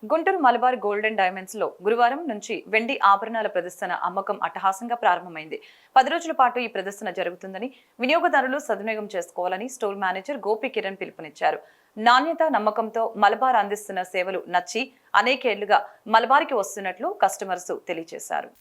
Guntur Malabar Gold and diamonds లో గురువారం నుంచి వెండి ఆభరణాల ప్రదర్శన అమ్మకం అట్టహాసంగా ప్రారంభమైంది. 10 రోజుల పాటు ఈ ప్రదర్శన జరుగుతుందని, వినియోగదారులు సద్వినియోగం చేసుకోవాలని స్టోర్ మేనేజర్ గోపి కిరణ్ పిలుపునిచ్చారు. నాణ్యత, నమ్మకంతో మలబార్ అందిస్తున్న సేవలు నచ్చి అనేకేళ్లుగా మలబార్కి వస్తున్నట్లు కస్టమర్స్ తెలియజేశారు.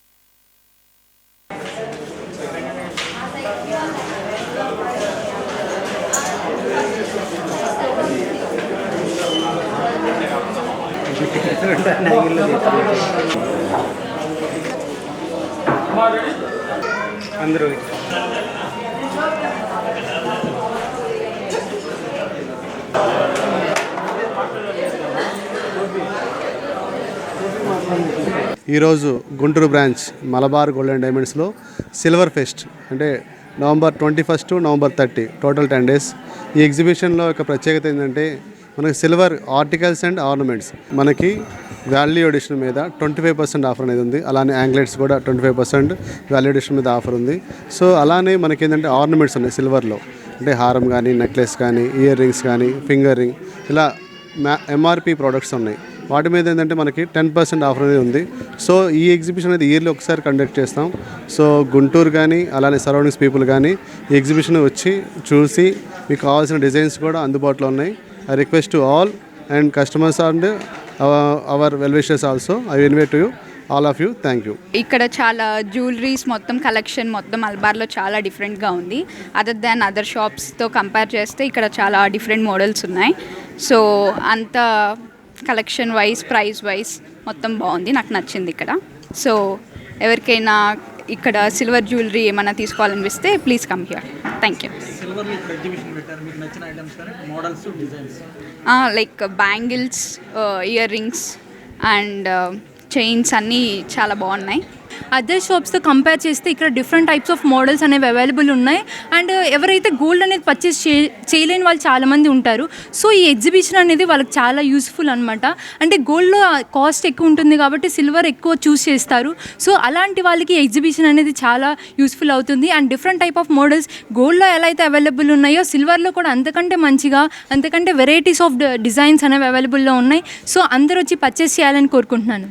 అందరూ ఈరోజు Guntur branch Malabar Gold and డైమండ్స్లో సిల్వర్ ఫెస్ట్ అంటే November 21 to November 30 total 10 days. ఈ ఎగ్జిబిషన్లో ఒక ప్రత్యేకత ఏంటంటే మనకి సిల్వర్ ఆర్టికల్స్ అండ్ ఆర్నమెంట్స్ మనకి వాల్యూ ఎడిషన్ మీద 25% ఆఫర్ అనేది ఉంది. అలానే యాంగ్లెట్స్ కూడా 25% వాల్యూ ఎడిషన్ మీద ఆఫర్ ఉంది. సో అలానే మనకి ఏంటంటే ఆర్నమెంట్స్ ఉన్నాయి సిల్వర్లో, అంటే హారం కానీ, నెక్లెస్ కానీ, ఇయర్ రింగ్స్ కానీ, ఫింగర్ రింగ్, ఇలా ఎంఆర్పి ప్రోడక్ట్స్ ఉన్నాయి. వాటి మీద ఏంటంటే మనకి 10% ఆఫర్ అనేది ఉంది. సో ఈ ఎగ్జిబిషన్ అనేది ఇయర్లీ ఒకసారి కండక్ట్ చేస్తాం. సో గుంటూరు కానీ అలానే సరౌండింగ్స్ పీపుల్ కానీ ఈ ఎగ్జిబిషన్ వచ్చి చూసి మీకు కావాల్సిన డిజైన్స్ కూడా అందుబాటులో ఉన్నాయి. I request to all and customers and hour well wishers also. I invite to you all of you. Thank you. ఇక్కడ చాలా జ్యువెలరీస్ మొత్తం కలెక్షన్ మొత్తం మలబార్లో చాలా డిఫరెంట్గా ఉంది. అదర్ దాన్ అదర్ షాప్స్తో కంపేర్ చేస్తే ఇక్కడ చాలా డిఫరెంట్ మోడల్స్ ఉన్నాయి. సో అంత కలెక్షన్ వైజ్, ప్రైస్ వైజ్ మొత్తం బాగుంది, నాకు నచ్చింది ఇక్కడ. సో ఎవరికైనా ఇక్కడ సిల్వర్ జ్యువెలరీ ఏమైనా తీసుకోవాలనిపిస్తే please come here. Thank you. Like bangles, earrings and chains అన్నీ చాలా బాగున్నాయి. అదర్ షాప్స్తో కంపేర్ చేస్తే ఇక్కడ డిఫరెంట్ టైప్స్ ఆఫ్ మోడల్స్ అనేవి అవైలబుల్ ఉన్నాయి. అండ్ ఎవరైతే గోల్డ్ అనేది పర్చేస్ చేయలేని వాళ్ళు చాలామంది ఉంటారు. సో ఈ ఎగ్జిబిషన్ అనేది వాళ్ళకి చాలా యూస్ఫుల్ అనమాట. అంటే గోల్డ్లో కాస్ట్ ఎక్కువ ఉంటుంది కాబట్టి సిల్వర్ ఎక్కువ చూస్ చేస్తారు. సో అలాంటి వాళ్ళకి ఎగ్జిబిషన్ అనేది చాలా యూస్ఫుల్ అవుతుంది. And different type of models గోల్డ్లో ఎలా అయితే అవైలబుల్ ఉన్నాయో సిల్వర్లో కూడా అంతకంటే మంచిగా, అంతకంటే వెరైటీస్ ఆఫ్ డిజైన్స్ అనేవి అవైలబుల్లో ఉన్నాయి. సో అందరూ వచ్చి పర్చేస్ చేయాలని కోరుకుంటున్నాను.